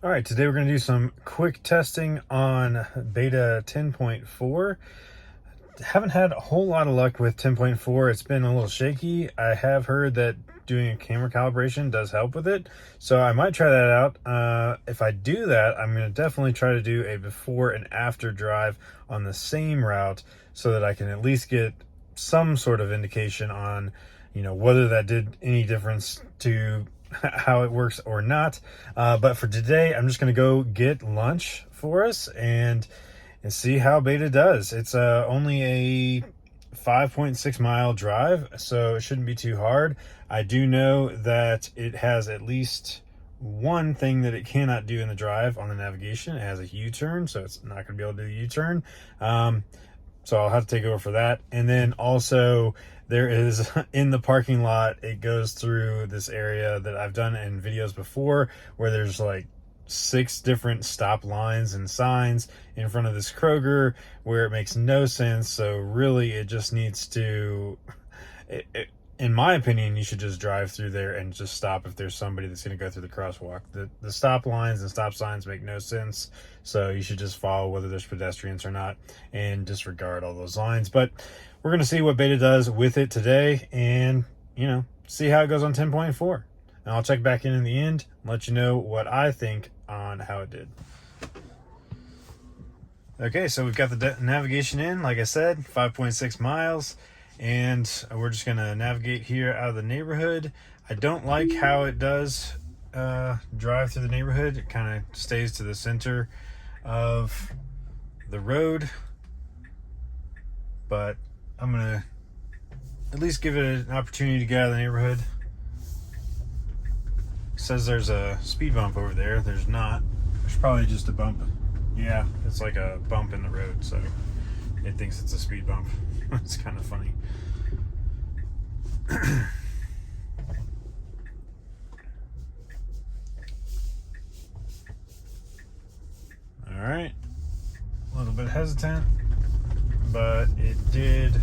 All right, today we're going to do some quick testing on beta 10.4. Haven't had a whole lot of luck with 10.4. It's been a little shaky. I have heard that doing a camera calibration does help with it, so I might try that out. If I do that, I'm going to definitely try to do a before and after drive on the same route so that I can at least get some sort of indication on, whether that did any difference to how it works or not. But for today, I'm just going to go get lunch for us and see how beta does. It's only a 5.6 mile drive, so it shouldn't be too hard. I do know that it has at least one thing that it cannot do in the drive on the navigation. It has a U-turn, so it's not going to be able to do a U-turn. So I'll have to take over for that. And then also there is in the parking lot, it goes through this area that I've done in videos before where there's like 6 different stop lines and signs in front of this Kroger where it makes no sense. So really it just needs to, in my opinion, you should just drive through there and just stop if there's somebody that's going to go through the crosswalk. The stop lines and stop signs make no sense, so you should just follow whether there's pedestrians or not and disregard all those lines. But we're going to see what beta does with it today and, see how it goes on 10.4. And I'll check back in the end and let you know what I think on how it did. Okay, so we've got the navigation in, like I said, 5.6 miles. And we're just going to navigate here out of the neighborhood. I don't like how it does drive through the neighborhood. It kind of stays to the center of the road. But I'm going to at least give it an opportunity to get out of the neighborhood. It says there's a speed bump over there. There's not. There's probably just a bump. Yeah, it's like a bump in the road, so it thinks it's a speed bump. It's kind of funny. All right, a little bit hesitant, but it did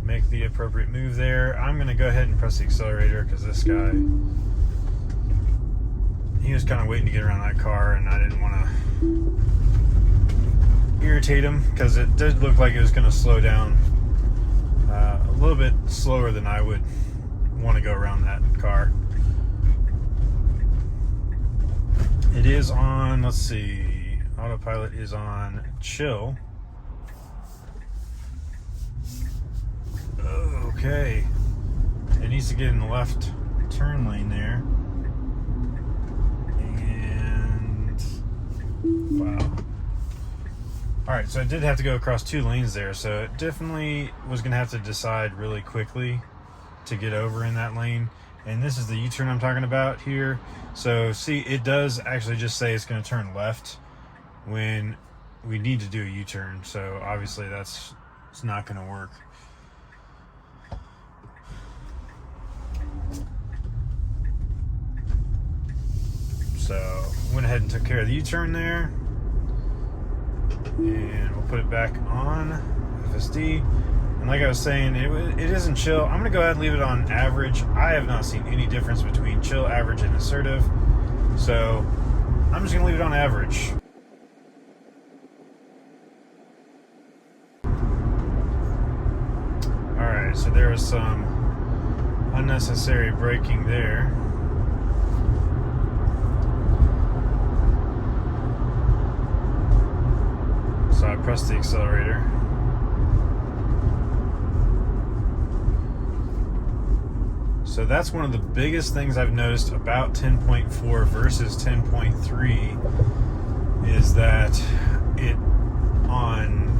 make the appropriate move there. I'm gonna go ahead and press the accelerator because this guy, he was kind of waiting to get around that car, and I didn't want to irritate him because it did look like it was going to slow down a little bit slower than I would want to go around that car. It is on, let's see, autopilot is on chill. Okay, it needs to get in the left turn lane there. Wow. Alright, so I did have to go across 2 lanes there, so it definitely was going to have to decide really quickly to get over in that lane. And this is the U-turn I'm talking about here. So see, it does actually just say it's going to turn left when we need to do a U-turn. So obviously it's not going to work. So went ahead and took care of the U-turn there. And we'll put it back on FSD. And like I was saying, it isn't chill. I'm going to go ahead and leave it on average. I have not seen any difference between chill, average, and assertive. So I'm just going to leave it on average. Alright, so there was some unnecessary braking there. So I pressed the accelerator. So that's one of the biggest things I've noticed about 10.4 versus 10.3 is that it on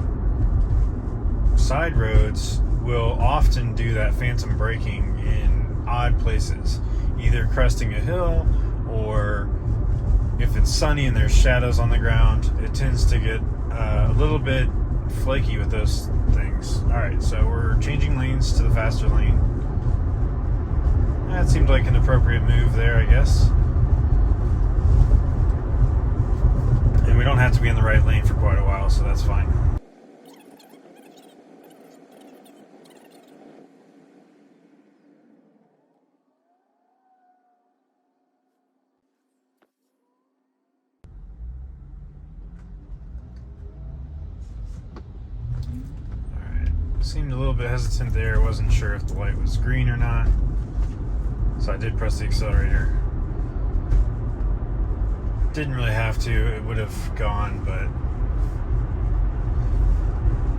side roads will often do that phantom braking in odd places, either cresting a hill or if it's sunny and there's shadows on the ground, it tends to get a little bit flaky with those things. Alright, so we're changing lanes to the faster lane. That seemed like an appropriate move there, I guess. And we don't have to be in the right lane for quite a while, so that's fine. seemed a little bit hesitant there. Wasn't sure if the light was green or not. So I did press the accelerator. Didn't really have to. It would have gone, but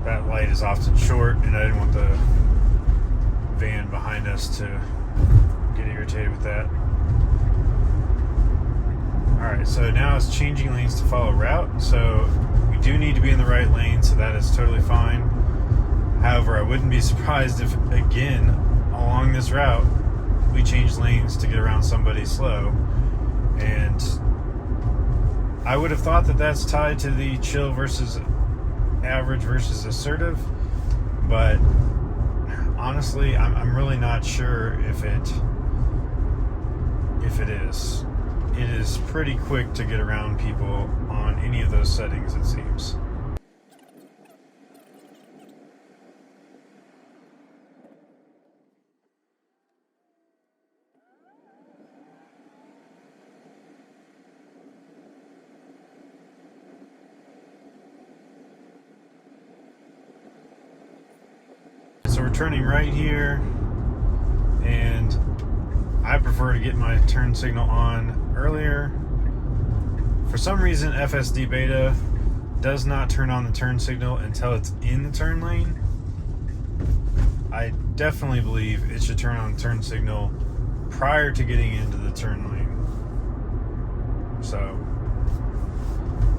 that light is often short, and I didn't want the van behind us to get irritated with that. Alright, so now it's changing lanes to follow route. So we do need to be in the right lane, so that is totally fine. However, I wouldn't be surprised if, again, along this route, we change lanes to get around somebody slow. And I would have thought that that's tied to the chill versus average versus assertive, but honestly, I'm really not sure if it is. It is pretty quick to get around people on any of those settings, it seems. So we're turning right here, and I prefer to get my turn signal on earlier. For some reason, FSD beta does not turn on the turn signal until it's in the turn lane. I definitely believe it should turn on the turn signal prior to getting into the turn lane. So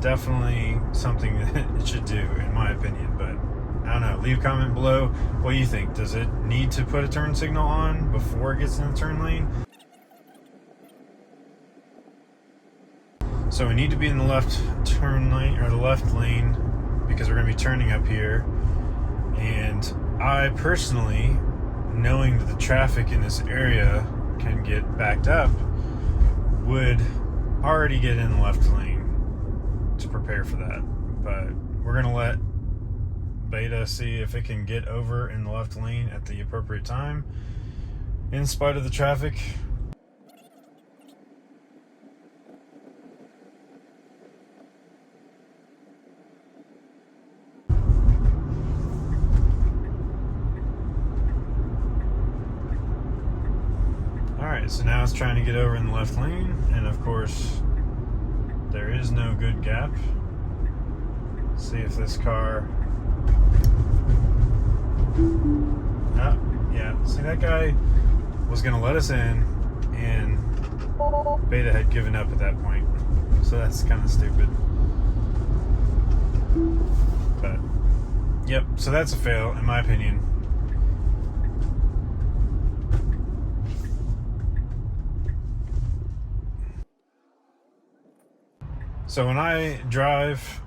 definitely something that it should do, in my opinion. But I don't know. Leave a comment below. What do you think? Does it need to put a turn signal on before it gets in the turn lane? So we need to be in the left turn lane, or the left lane, because we're going to be turning up here. And I personally, knowing that the traffic in this area can get backed up, would already get in the left lane to prepare for that. But we're going to let beta see if it can get over in the left lane at the appropriate time in spite of the traffic. Alright, so now it's trying to get over in the left lane, and of course there is no good gap. Let's see if this car... Oh, yeah. See, that guy was going to let us in, and beta had given up at that point. So that's kind of stupid. But, yep. So that's a fail, in my opinion. So when I drive,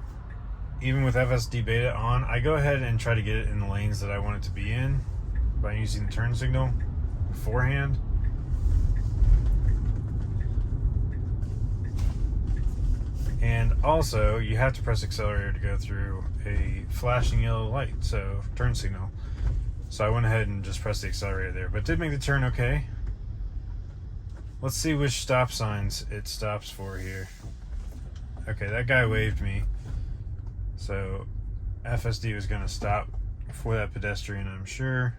even with FSD beta on, I go ahead and try to get it in the lanes that I want it to be in by using the turn signal beforehand. And also, you have to press accelerator to go through a flashing yellow light, so turn signal. So I went ahead and just pressed the accelerator there, but did make the turn okay. Let's see which stop signs it stops for here. Okay, that guy waved me. So FSD was going to stop for that pedestrian, I'm sure.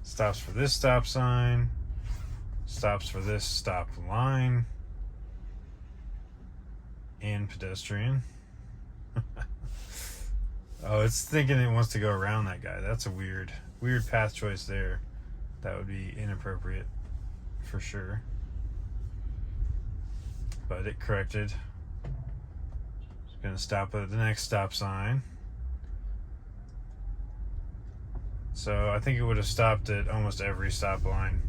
Stops for this stop sign. Stops for this stop line. And pedestrian. Oh, it's thinking it wants to go around that guy. That's a weird path choice there. That would be inappropriate for sure. But it corrected. Gonna stop at the next stop sign. So I think it would have stopped at almost every stop line.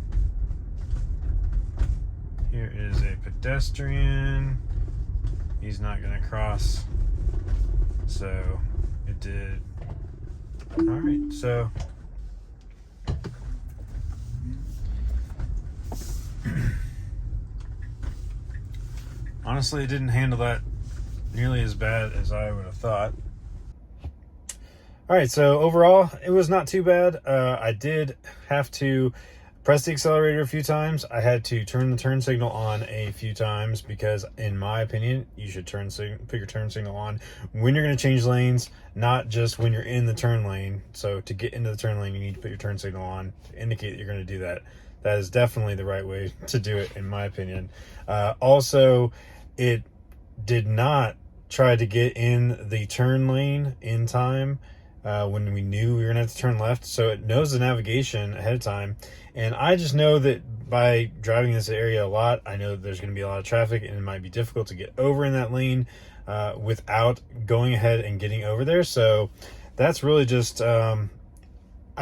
Here is a pedestrian. He's not gonna cross. So it did. Alright, so honestly, it didn't handle that nearly as bad as I would have thought. All right, so overall, it was not too bad. I did have to pressed the accelerator a few times. I had to turn the turn signal on a few times because, in my opinion, you should put your turn signal on when you're going to change lanes, not just when you're in the turn lane. So to get into the turn lane, you need to put your turn signal on to indicate that you're going to do that. That is definitely the right way to do it, in my opinion. Also, it did not try to get in the turn lane in time when we knew we were going to have to turn left. So it knows the navigation ahead of time. And I just know that by driving this area a lot, I know that there's going to be a lot of traffic and it might be difficult to get over in that lane without going ahead and getting over there. So that's really just, I'm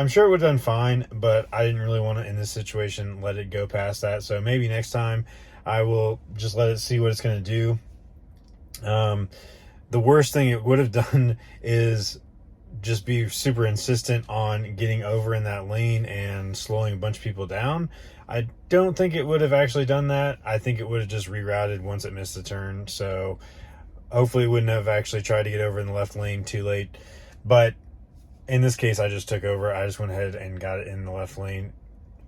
sure it would have done fine, but I didn't really want to, in this situation, let it go past that. So maybe next time I will just let it see what it's going to do. The worst thing it would have done is just be super insistent on getting over in that lane and slowing a bunch of people down. I don't think it would have actually done that. I think it would have just rerouted once it missed the turn. So hopefully it wouldn't have actually tried to get over in the left lane too late. But in this case, I just took over. I just went ahead and got it in the left lane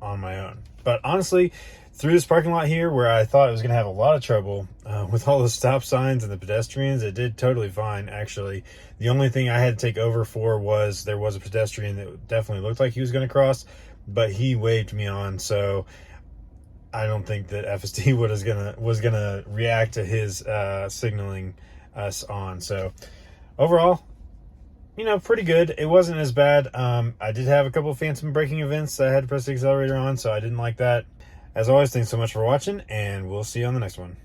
on my own. But honestly, through this parking lot here, where I thought it was going to have a lot of trouble with all the stop signs and the pedestrians, it did totally fine, actually. The only thing I had to take over for was there was a pedestrian that definitely looked like he was going to cross, but he waved me on, so I don't think that FSD was gonna react to his signaling us on. So overall, pretty good. It wasn't as bad. I did have a couple of phantom braking events that I had to press the accelerator on, so I didn't like that. As always, thanks so much for watching, and we'll see you on the next one.